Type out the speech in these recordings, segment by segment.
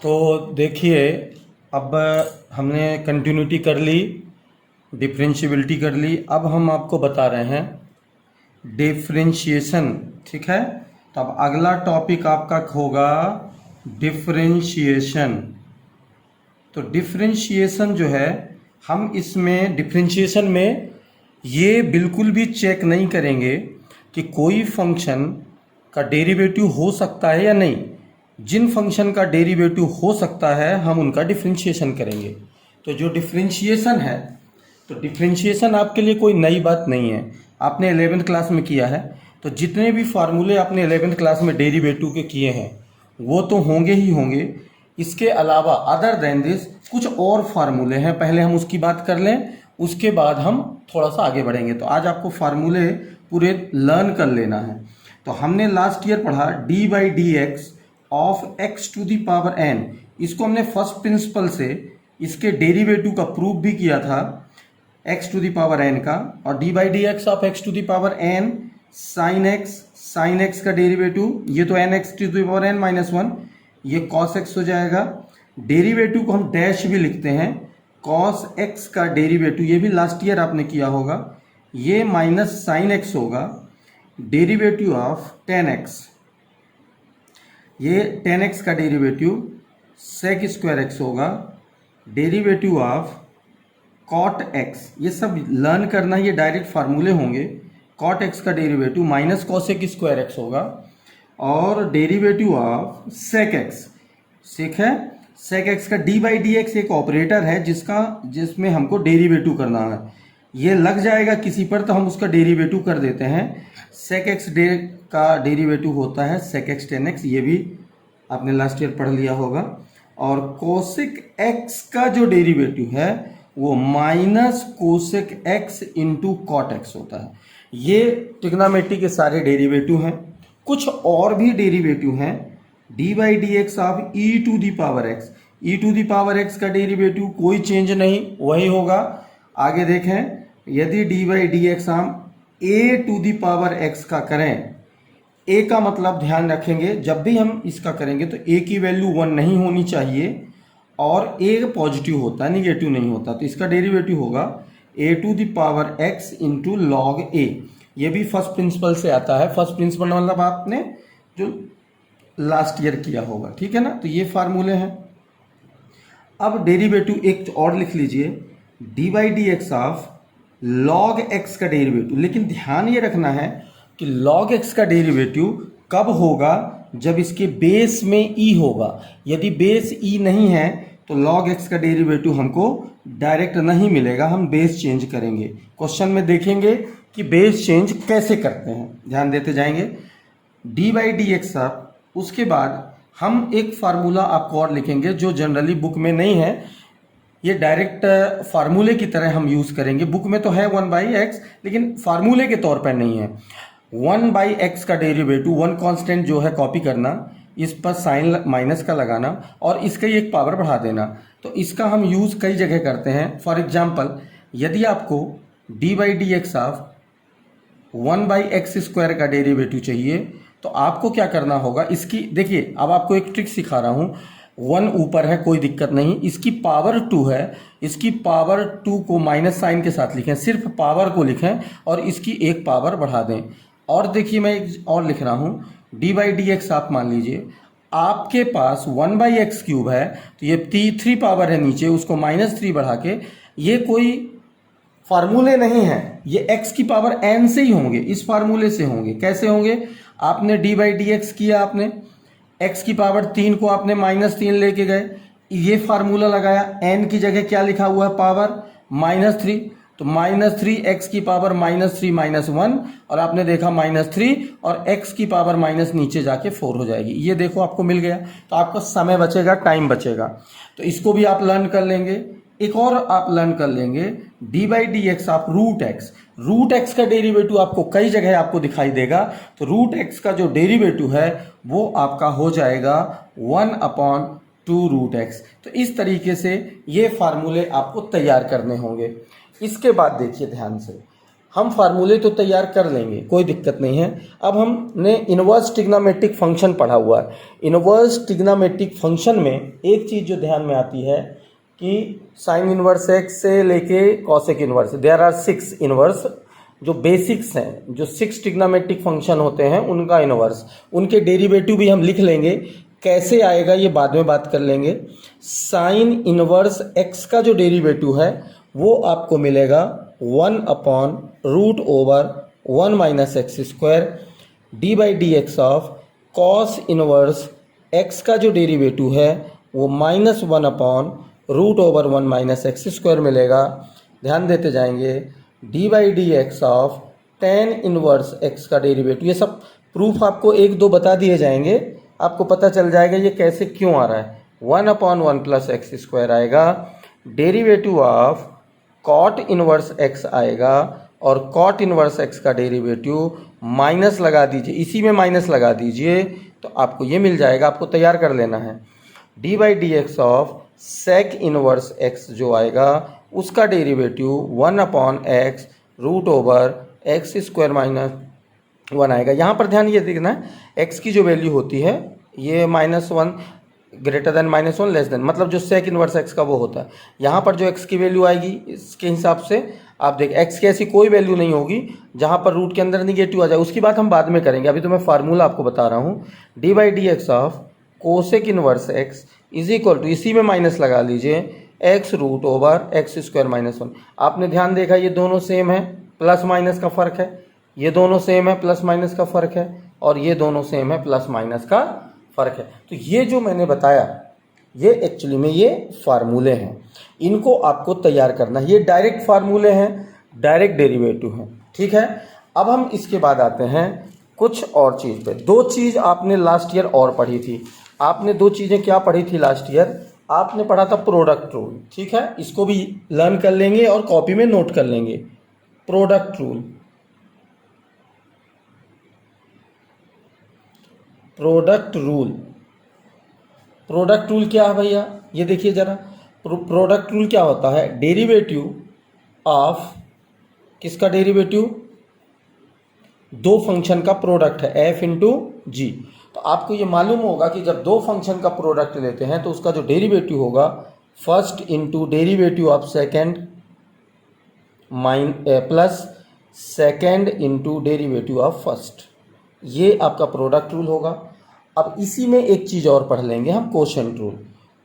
तो देखिए, अब हमने कंटिन्यूटी कर ली, डिफरेंशियबिलिटी कर ली। अब हम आपको बता रहे हैं डिफरेंशिएशन। ठीक है, तो अब अगला टॉपिक आपका होगा डिफरेंशिएशन। तो डिफरेंशिएशन जो है, हम इसमें डिफरेंशिएशन में ये बिल्कुल भी चेक नहीं करेंगे कि कोई फंक्शन का डेरिवेटिव हो सकता है या नहीं। जिन फंक्शन का डेरिवेटिव हो सकता है हम उनका डिफरेंशिएशन करेंगे। तो जो डिफरेंशिएशन है, तो डिफरेंशिएशन आपके लिए कोई नई बात नहीं है, आपने 11th क्लास में किया है। तो जितने भी फार्मूले आपने 11th क्लास में डेरिवेटिव के किए हैं वो तो होंगे ही होंगे। इसके अलावा अदर देन दिस कुछ और फार्मूले हैं, पहले हम उसकी बात कर लें, उसके बाद हम थोड़ा सा आगे बढ़ेंगे। तो आज आपको फार्मूले पूरे लर्न कर लेना है। तो हमने लास्ट ईयर पढ़ा d by d x of x to the power n. इसको हमने फर्स्ट प्रिंसिपल से इसके डेरिवेटिव का प्रूफ भी किया था, x to the power n का। और d by d x of x to the power n sine x का डेरिवेटिव, ये तो n x to the power n minus one, ये कॉस एक्स हो जाएगा। डेरिवेटिव को हम डैश भी लिखते हैं, कॉस एक्स का डेरिवेटिव, ये भी लास्ट ईयर आपने किया होगा, ये माइनस साइन एक्स होगा। डेरिवेटिव ऑफ टेन एक्स, ये टेन एक्स का डेरिवेटिव सेक स्क्वायर एक्स होगा। डेरिवेटिव ऑफ कॉट एक्स, ये सब लर्न करना, ये डायरेक्ट फार्मूले होंगे। कॉट एक्स का derivative minus cosec square x होगा। और डेरिवेटिव ऑफ सेक एक्स, सेक है, सेक एक्स का डी बाई डी एक्स एक ऑपरेटर है जिसमें हमको डेरिवेटिव करना है। ये लग जाएगा किसी पर तो हम उसका डेरिवेटिव कर देते हैं। सेक एक्स का डेरिवेटिव होता है सेक एक्स टेन एक्स, ये भी आपने लास्ट ईयर पढ़ लिया होगा। और कोसेक एक्स का जो डेरिवेटिव है वो minus cosec x into cot x होता है। ये ट्रिग्नोमेट्री के सारे डेरिवेटिव हैं। कुछ और भी डेरिवेटिव हैं, d by d x of e to the power x, e to the power x का डेरिवेटिव कोई चेंज नहीं, वही होगा। आगे देखें, यदि डी बाई डी एक्स हम ए टू दी पावर एक्स का करें, ए का मतलब ध्यान रखेंगे जब भी हम इसका करेंगे तो ए की वैल्यू 1 नहीं होनी चाहिए, और ए पॉजिटिव होता है, निगेटिव नहीं होता। तो इसका डेरिवेटिव होगा a to the power x into log a. ये भी फर्स्ट प्रिंसिपल से आता है। फर्स्ट प्रिंसिपल मतलब आपने जो लास्ट ईयर किया होगा, ठीक है ना। तो ये फार्मूले हैं। अब डेरिवेटिव एक और लिख लीजिए, D by d x of log x का डेरिवेटिव। लेकिन ध्यान ये रखना है कि लॉग एक्स का डेरिवेटिव कब होगा, जब इसके बेस में ई होगा। यदि बेस ई नहीं है तो लॉग एक्स का डेरिवेटिव हमको डायरेक्ट नहीं मिलेगा, हम बेस चेंज करेंगे। क्वेश्चन में देखेंगे कि बेस चेंज कैसे करते हैं, ध्यान देते जाएंगे। D by d x of, उसके बाद हम एक फार्मूला आपको और लिखेंगे जो जनरली बुक में नहीं है, ये डायरेक्ट फार्मूले की तरह हम यूज़ करेंगे। बुक में तो है 1/x, लेकिन फार्मूले के तौर पर नहीं है। 1/x का डेरिवेटिव, वन कांस्टेंट जो है कॉपी करना, इस पर साइन माइनस का लगाना और इसका ही एक पावर बढ़ा देना। तो इसका हम यूज़ कई जगह करते हैं। फॉर एग्जाम्पल, यदि आपको D by d x of 1/x square का डेरिवेटिव चाहिए तो आपको क्या करना होगा, इसकी देखिए, अब आपको एक ट्रिक सिखा रहा हूँ। 1 ऊपर है, कोई दिक्कत नहीं, इसकी पावर 2 है, इसकी पावर 2 को माइनस साइन के साथ लिखें, सिर्फ पावर को लिखें और इसकी एक पावर बढ़ा दें। और देखिए, मैं एक और लिख रहा हूँ, डी बाई डी एक्स आप मान लीजिए आपके पास 1/x क्यूब है, तो ये 3 पावर है नीचे, उसको -3 बढ़ा के, ये कोई फार्मूले नहीं है, ये x की पावर n से ही होंगे, इस फार्मूले से होंगे। कैसे होंगे, आपने डी बाई डी एक्स किया, आपने x की पावर 3 को आपने -3 लेके गए, ये फार्मूला लगाया, n की जगह क्या लिखा हुआ है, पावर -3, तो -3 x की पावर -3 -1, और आपने देखा -3 और x की पावर माइनस नीचे जाके 4 हो जाएगी। ये देखो आपको मिल गया, तो आपका समय बचेगा, टाइम बचेगा। तो इसको भी आप लर्न कर लेंगे। एक और आप लर्न कर लेंगे, डी बाई डी एक्स आप रूट एक्स, रूट एक्स का डेरिवेटिव आपको कई जगह आपको दिखाई देगा। तो रूट एक्स का जो डेरिवेटिव है वो आपका हो जाएगा 1/2 रूट एक्स। तो इस तरीके से ये फार्मूले आपको तैयार करने होंगे। इसके बाद देखिए ध्यान से, हम फार्मूले तो तैयार कर लेंगे, कोई दिक्कत नहीं है। अब हमने इनवर्स ट्रिग्नोमेट्रिक फंक्शन पढ़ा हुआ है। इनवर्स ट्रिग्नोमेट्रिक फंक्शन में एक चीज़ जो ध्यान में आती है कि साइन इनवर्स एक्स से लेके cosec inverse, there are 6 inverse जो बेसिक्स हैं, जो 6 ट्रिग्नोमेट्रिक फंक्शन होते हैं उनका इनवर्स, उनके डेरिवेटिव भी हम लिख लेंगे। कैसे आएगा ये बाद में बात कर लेंगे। साइन इनवर्स एक्स का जो डेरिवेटिव है वो आपको मिलेगा 1/√1 minus x square D by d x of cos inverse x का जो डेरिवेटिव है वो -1/√1 माइनस एक्स स्क्वायर मिलेगा। ध्यान देते जाएंगे। D by d x of tan inverse x का डेरिवेटिव, ये सब प्रूफ आपको 1-2 बता दिए जाएंगे, आपको पता चल जाएगा ये कैसे क्यों आ रहा है। 1/1 प्लस एक्स स्क्वायर आएगा, derivative of cot inverse x आएगा, और कॉट इनवर्स एक्स का डेरिवेटिव माइनस लगा दीजिए, इसी में माइनस लगा दीजिए तो आपको ये मिल जाएगा। आपको तैयार कर लेना है। D by d x of sec inverse x जो आएगा उसका डेरिवेटिव 1/x (x² - 1 आएगा। यहाँ पर ध्यान ये देखना है, x की जो वैल्यू होती है ये -1 ग्रेटर देन -1 लेस देन, मतलब जो सेक इनवर्स एक्स का वो होता है। यहाँ पर जो x की वैल्यू आएगी इसके हिसाब से आप देख, x की ऐसी कोई वैल्यू नहीं होगी जहाँ पर रूट के अंदर निगेटिव आ जाए, उसकी बात हम बाद में करेंगे। अभी तो मैं फार्मूला आपको बता रहा हूँ। D by d x of cosec inverse x is equal to, इसी में माइनस लगा लीजिए, x√(x² - 1। आपने ध्यान देखा ये दोनों सेम है, प्लस माइनस का फ़र्क है, ये दोनों सेम है, प्लस माइनस का फ़र्क है, और ये दोनों सेम है, प्लस माइनस का फ़र्क है। तो ये जो मैंने बताया ये एक्चुअली में ये फार्मूले हैं, इनको आपको तैयार करना है। ये डायरेक्ट फार्मूले हैं, डायरेक्ट डेरिवेटिव हैं, ठीक है। अब हम इसके बाद आते हैं कुछ और चीज़ पे। 2 चीज़ आपने लास्ट ईयर और पढ़ी थी। आपने 2 चीज़ें क्या पढ़ी थी लास्ट ईयर? आपने पढ़ा था प्रोडक्ट रूल, ठीक है। इसको भी लर्न कर लेंगे और कॉपी में नोट कर लेंगे। Product rule, product rule, product rule क्या है भैया? ये देखिए जरा, प्रोडक्ट रूल क्या होता है? डेरिवेटिव ऑफ, किसका डेरिवेटिव? 2 फंक्शन का प्रोडक्ट है, f इंटू जी। तो आपको ये मालूम होगा कि जब 2 फंक्शन का प्रोडक्ट लेते हैं तो उसका जो डेरिवेटिव होगा first into derivative of second plus second into derivative of first, ये आपका प्रोडक्ट रूल होगा। अब इसी में एक चीज़ और पढ़ लेंगे हम, कोशेंट रूल।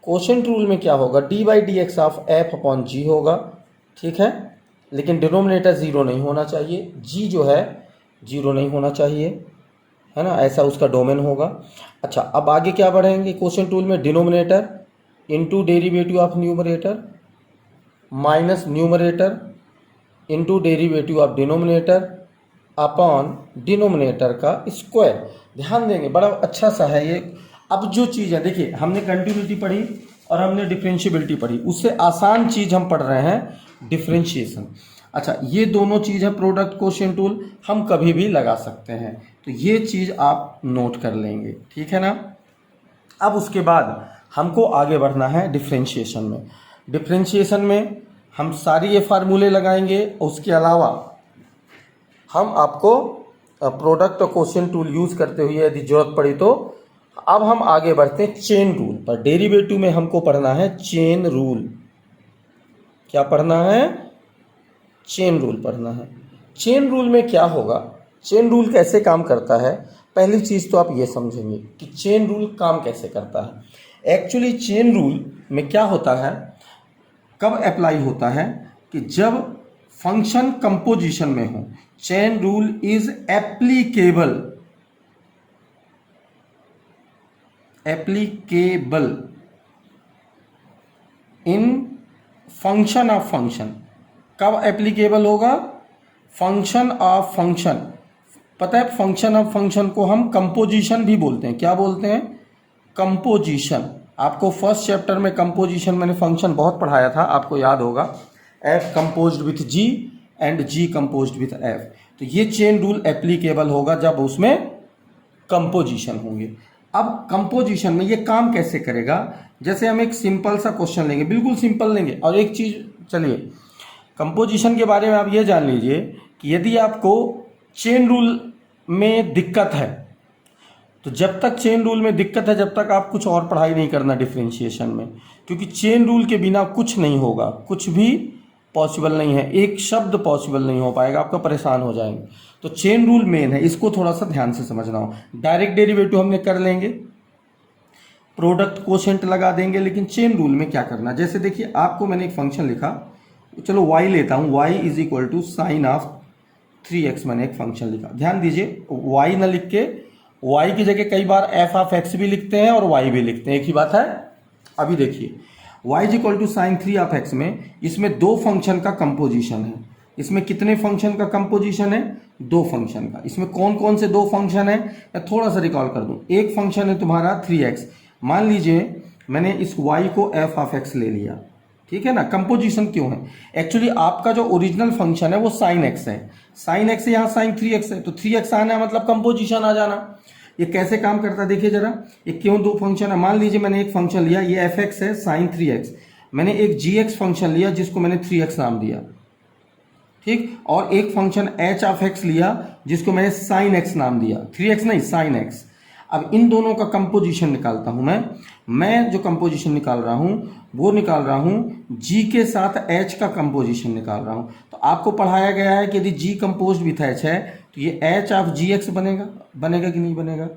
कोशेंट रूल में क्या होगा? D by d x of f/g होगा, ठीक है, लेकिन डिनोमिनेटर 0 नहीं होना चाहिए, g जो है 0 नहीं होना चाहिए, है ना, ऐसा उसका डोमेन होगा। अच्छा, अब आगे क्या बढ़ेंगे कोशेंट रूल में? Denominator into derivative of numerator minus numerator into derivative of denominator upon denominator का स्क्वायर। ध्यान देंगे, बड़ा अच्छा सा है ये। अब जो चीज़ है, देखिए हमने कंटिन्यूटी पढ़ी और हमने डिफरेंशिएबिलिटी पढ़ी, उससे आसान चीज़ हम पढ़ रहे हैं डिफरेंशिएशन। अच्छा, ये दोनों चीज़ है प्रोडक्ट कोशेंट रूल, हम कभी भी लगा सकते हैं, तो ये चीज़ आप नोट कर लेंगे, ठीक है ना। अब उसके बाद हमको आगे बढ़ना है डिफरेंशिएशन में। डिफरेंशिएशन में हम सारी ये फार्मूले लगाएंगे, उसके अलावा हम आपको प्रोडक्ट और कोशेंट रूल यूज़ करते हुए यदि जरूरत पड़ी तो। अब हम आगे बढ़ते हैं चेन रूल पर। डेरिवेटिव में हमको पढ़ना है चेन रूल। क्या पढ़ना है? चेन रूल पढ़ना है। चेन रूल में क्या होगा, चेन रूल कैसे काम करता है? पहली चीज़ तो आप ये समझेंगे कि चेन रूल काम कैसे करता है। एक्चुअली चेन रूल में क्या होता है, कब अप्लाई होता है कि जब फंक्शन कंपोजिशन में हो। Chain rule is applicable in function of function. कब एप्लीकेबल होगा? Function of function. पता है फंक्शन ऑफ फंक्शन को हम कंपोजिशन भी बोलते हैं। क्या बोलते हैं? कंपोजिशन। आपको फर्स्ट चैप्टर में कंपोजिशन मैंने फंक्शन बहुत पढ़ाया था, आपको याद होगा, f composed with g and g composed with f। तो ये चेन रूल एप्लीकेबल होगा जब उसमें कंपोजिशन होंगे। अब कंपोजिशन में ये काम कैसे करेगा? जैसे हम एक सिंपल सा क्वेश्चन लेंगे, बिल्कुल सिंपल लेंगे, और एक चीज़, चलिए कंपोजिशन के बारे में आप ये जान लीजिए कि यदि आपको चेन रूल में दिक्कत है, तो जब तक चेन रूल में दिक्कत है, जब तक आप कुछ और पढ़ाई नहीं करना डिफरेंशिएशन में, क्योंकि चेन रूल के बिना कुछ नहीं होगा, कुछ भी पॉसिबल नहीं है, एक शब्द पॉसिबल नहीं हो पाएगा, आपका परेशान हो जाएंगे। तो चेन रूल मेन है, इसको थोड़ा सा ध्यान से समझना हो। डायरेक्ट डेरिवेटिव हमने कर लेंगे, प्रोडक्ट कोशेंट लगा देंगे, लेकिन चेन रूल में क्या करना, जैसे देखिए आपको मैंने एक फंक्शन लिखा, चलो y लेता हूँ, y is equal to sine of 3x, मैंने एक फंक्शन लिखा। ध्यान दीजिए, y न लिख के y की जगह कई बार f ऑफ x भी लिखते हैं और y भी लिखते हैं, एक ही बात है। अभी देखिए y is equal to sine 3 of x में, इसमें दो फंक्शन का कंपोजिशन है। इसमें कितने फंक्शन का कंपोजिशन है? दो फंक्शन का। इसमें कौन कौन से दो फंक्शन है, मैं थोड़ा सा रिकॉल कर दूं। एक फंक्शन है तुम्हारा 3x, मान लीजिए मैंने इस y को f ऑफ x ले लिया, ठीक है ना। कंपोजिशन क्यों है? एक्चुअली आपका जो ओरिजिनल फंक्शन है वो साइन x है, साइन x यहाँ साइन 3x है, तो 3x आना है मतलब कंपोजिशन आ जाना। ये कैसे काम करता है देखिए जरा, ये क्यों दो फंक्शन है। मान लीजिए मैंने एक फंक्शन लिया, ये fx है साइन 3x, मैंने एक gx फंक्शन लिया जिसको मैंने 3x नाम दिया, ठीक, और एक फंक्शन h ऑफ x लिया जिसको मैंने साइन x नाम दिया, 3x नहीं साइन x। अब इन दोनों का कंपोजिशन निकालता हूं मैं जो कंपोजिशन निकाल रहा हूं वो निकाल रहा हूं g के साथ h का कंपोजिशन निकाल रहा हूं। तो आपको पढ़ाया गया है कि यदि g कंपोज्ड विथ h है तो ये h ऑफ gx बनेगा कि नहीं बनेगा।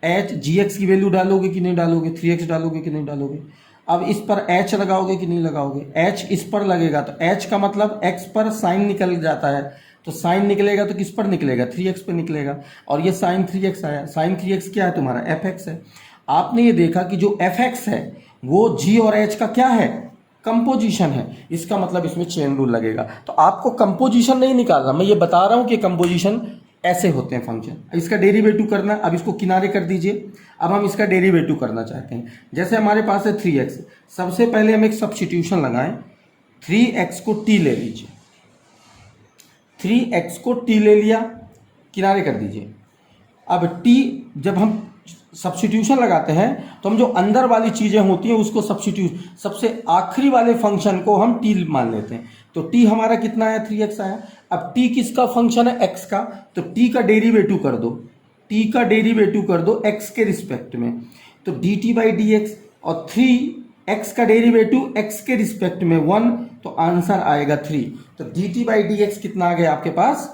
h gx की वैल्यू डालोगे कि नहीं डालोगे, 3x डालोगे कि नहीं डालोगे। अब इस पर h लगाओगे कि नहीं लगाओगे, h इस पर लगेगा तो h का मतलब x पर साइन निकल जाता है, तो साइन निकलेगा तो किस पर निकलेगा, 3x पे निकलेगा, और ये साइन 3x आया। साइन 3x क्या है तुम्हारा, fx है। आपने ये देखा कि जो fx है वो g और h का क्या है, कंपोजिशन है, इसका मतलब इसमें चेन रूल लगेगा। तो आपको कंपोजिशन नहीं निकालना, मैं ये बता रहा हूं कि कंपोजिशन ऐसे होते हैं फंक्शन। इसका डेरिवेटिव करना, अब इसको किनारे कर दीजिए। अब हम इसका डेरिवेटिव करना चाहते हैं। जैसे हमारे पास है 3x, सबसे पहले हम एक सब्स्टिट्यूशन लगाएं, 3x को t ले लीजिए, 3x को t ले लिया, किनारे कर दीजिए। अब t जब हम सब्स्टिट्यूशन लगाते हैं तो हम जो अंदर वाली चीजें होती हैं उसको सबसे आखिरी वाले फंक्शन को हम t मान लेते हैं। तो t हमारा कितना आया, 3x आया। अब t किसका फंक्शन है, x का, तो t का डेरिवेटिव कर दो, t का डेरिवेटिव कर दो x के रिस्पेक्ट में, तो dt बाई डी एक्स, और 3x का डेरिवेटिव x के रिस्पेक्ट में 1, तो आंसर आएगा 3। तो dt बाई डी एक्स कितना आ गया आपके पास,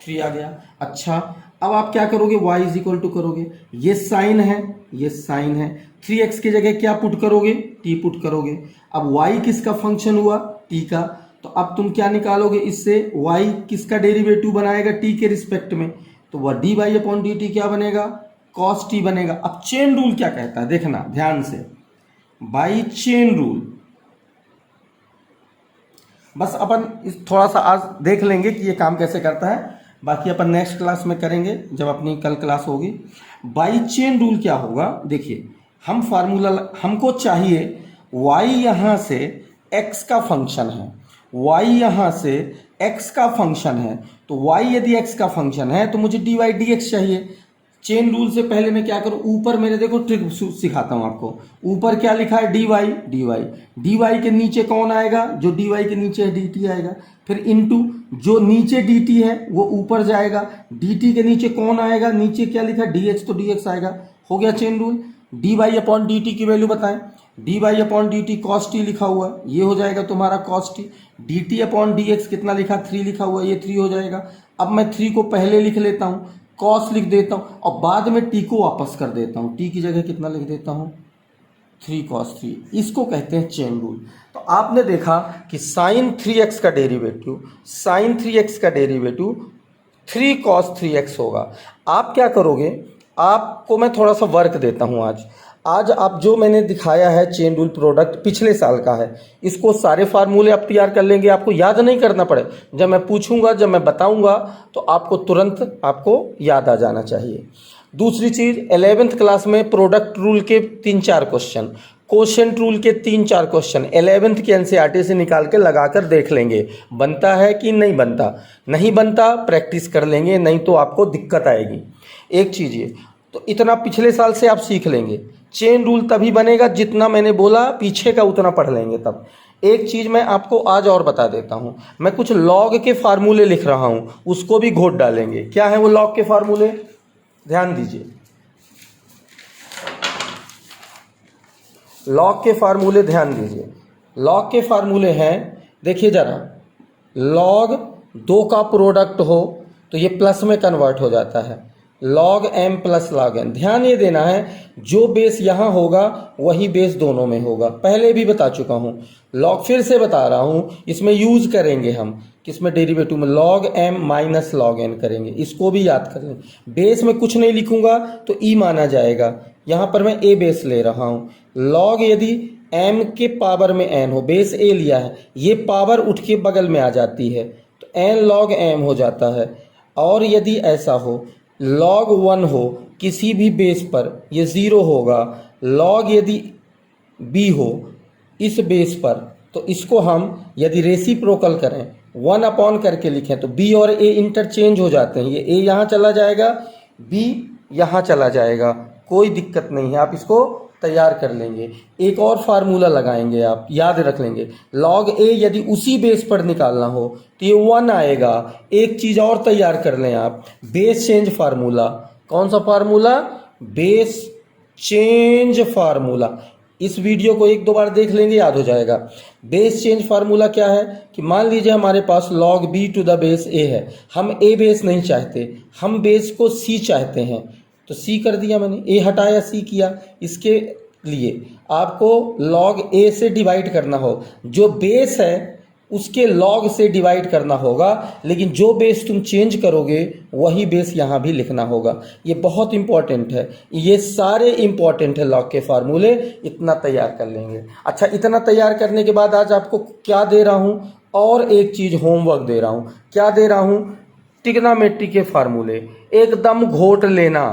3 आ गया। अच्छा, अब आप क्या करोगे, y इज इक्वल टू करोगे, ये साइन है, ये साइन है, 3x की जगह क्या पुट करोगे, t पुट करोगे। अब y किसका फंक्शन हुआ, t का, तो अब तुम क्या निकालोगे इससे, y किसका डेरिवेटिव बनाएगा t के रिस्पेक्ट में, तो वह D by upon D T क्या बनेगा, कॉस टी बनेगा। अब चेन रूल क्या कहता है, देखना ध्यान से, बाई चेन रूल, बस अपन थोड़ा सा आज देख लेंगे कि ये काम कैसे करता है, बाकी अपन नेक्स्ट क्लास में करेंगे जब अपनी कल क्लास होगी। बाई चेन रूल क्या होगा, देखिए हम फार्मूला, हमको चाहिए y यहां से x का फंक्शन है, y यहां से x का फंक्शन है, तो y यदि x का फंक्शन है तो मुझे dy dx चाहिए। चेन रूल से पहले मैं क्या करूं, ऊपर मेरे देखो ट्रिक सिखाता हूं आपको, ऊपर क्या लिखा है, dy के नीचे कौन आएगा, जो dy के नीचे है dt आएगा, फिर इनटू जो नीचे dt है वो ऊपर जाएगा, dt के नीचे कौन आएगा, नीचे क्या लिखा है dx, तो dx आएगा। हो गया chain rule. dy upon dt की वैल्यू बताएं, dy upon dt cos t लिखा हुआ, ये हो जाएगा तुम्हारा cos t। dt upon dx कितना लिखा, 3 लिखा हुआ, ये 3 हो जाएगा। अब मैं 3 को पहले लिख लेता हूँ, cos लिख देता हूँ, और बाद में t को वापस कर देता हूँ, t की जगह कितना लिख देता हूँ, 3 cos 3। इसको कहते हैं चेन रूल। तो आपने देखा कि साइन 3x का डेरिवेटिव, साइन 3x का डेरिवेटिव 3 cos 3x होगा। आप क्या करोगे, आपको मैं थोड़ा सा वर्क देता हूं आज आप जो मैंने दिखाया है चेन रूल प्रोडक्ट पिछले साल का है, इसको सारे फार्मूले आप तैयार कर लेंगे, आपको याद नहीं करना पड़े, जब मैं पूछूंगा, जब मैं बताऊंगा तो आपको तुरंत आपको याद आ जाना चाहिए। दूसरी चीज, 11th क्लास में प्रोडक्ट रूल के 3-4 क्वेश्चन, कोशेंट रूल के 3-4 क्वेश्चन 11th के एनसीईआरटी से निकाल के लगाकर देख लेंगे, बनता है कि नहीं बनता। नहीं बनता प्रैक्टिस कर लेंगे, नहीं तो आपको दिक्कत आएगी। एक चीज ये, तो इतना पिछले साल से आप सीख लेंगे। चेन रूल तभी बनेगा जितना मैंने बोला पीछे का उतना पढ़ लेंगे तब। एक चीज मैं आपको आज और बता देता हूं, मैं कुछ लॉग के फार्मूले लिख रहा हूं, उसको भी घोट डालेंगे। क्या है वो लॉग के फार्मूले, ध्यान दीजिए। लॉग के फार्मूले ध्यान दीजिए। लॉग के फार्मूले हैं, देखिए जरा, लॉग 2 का प्रोडक्ट हो तो ये प्लस में कन्वर्ट हो जाता है, log m plus log n। ध्यान ये देना है, जो बेस यहां होगा वही बेस दोनों में होगा, पहले भी बता चुका हूं। लॉग फिर से बता रहा हूं, इसमें यूज करेंगे हम किसमें, डेरिवेटिव में, log m minus log n करेंगे, इसको भी याद कर लें। बेस में कुछ नहीं लिखूंगा तो e माना जाएगा, यहां पर मैं a बेस ले रहा हूं। लॉग यदि m के पावर में n हो, बेस a लिया है, ये पावर उठ के बगल में आ जाती है तो n लॉग m हो जाता है। और यदि ऐसा हो, लॉग 1 हो किसी भी बेस पर, ये 0 होगा। लॉग यदि b हो इस बेस पर, तो इसको हम यदि रेसिप्रोकल करें, 1 अपॉन करके लिखें, तो b और a इंटरचेंज हो जाते हैं, ये a यहाँ चला जाएगा, b यहाँ चला जाएगा, कोई दिक्कत नहीं है, आप इसको तैयार कर लेंगे। एक और फार्मूला लगाएंगे, आप याद रख लेंगे, लॉग a यदि उसी बेस पर निकालना हो तो ये 1 आएगा। एक चीज और तैयार कर लें आप, बेस चेंज फार्मूला। कौन सा फार्मूला, बेस चेंज फार्मूला। इस वीडियो को 1-2 बार देख लेंगे, याद हो जाएगा। बेस चेंज फार्मूला क्या है कि मान लीजिए हमारे पास log b to the base a है, हम a बेस नहीं चाहते, हम बेस को c चाहते हैं, तो c कर दिया मैंने, a हटाया c किया। इसके लिए आपको log a से डिवाइड करना हो, जो बेस है उसके log से डिवाइड करना होगा, लेकिन जो बेस तुम चेंज करोगे वही बेस यहाँ भी लिखना होगा। ये बहुत इंपॉर्टेंट है, ये सारे इंपॉर्टेंट है लॉग के फार्मूले, इतना तैयार कर लेंगे। अच्छा, इतना तैयार करने के बाद आज आपको क्या दे रहा हूँ, और एक चीज होमवर्क दे रहा हूँ। क्या दे रहा हूँ, ट्रिग्नोमेट्री के फार्मूले एकदम घोट लेना,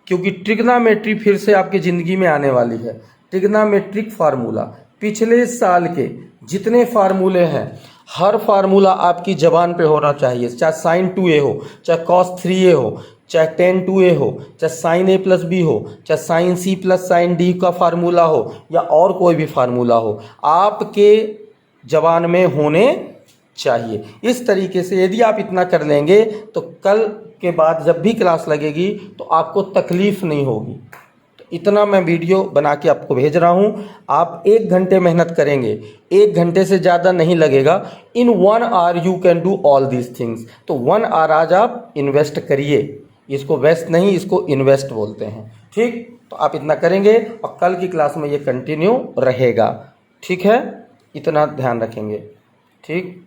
क्योंकि ट्रिग्नोमेट्री फिर से आपकी जिंदगी में आने वाली है। ट्रिग्नोमेट्रिक फार्मूला, पिछले साल के जितने फार्मूले हैं, हर फार्मूला आपकी जबान पे होना चाहिए, चाहे साइन 2a हो, चाहे कॉस 3a हो, चाहे टेन 2a हो, चाहे साइन a प्लस b हो, चाहे sine c plus sine d का फार्मूला हो, या और कोई भी फार्मूला हो, आपके जबान में होने चाहिए। इस तरीके से यदि आप इतना कर लेंगे तो कल के बाद जब भी क्लास लगेगी तो आपको तकलीफ नहीं होगी। तो इतना मैं वीडियो बना के आपको भेज रहा हूँ, आप 1 घंटे मेहनत करेंगे, 1 घंटे से ज़्यादा नहीं लगेगा। In 1 hour you can do all these things. तो 1 आवर आज आप इन्वेस्ट करिए, इसको वेस्ट नहीं, इसको इन्वेस्ट बोलते हैं। ठीक, तो आप इतना करेंगे और कल की क्लास में ये कंटिन्यू रहेगा। ठीक है, इतना ध्यान रखेंगे। ठीक।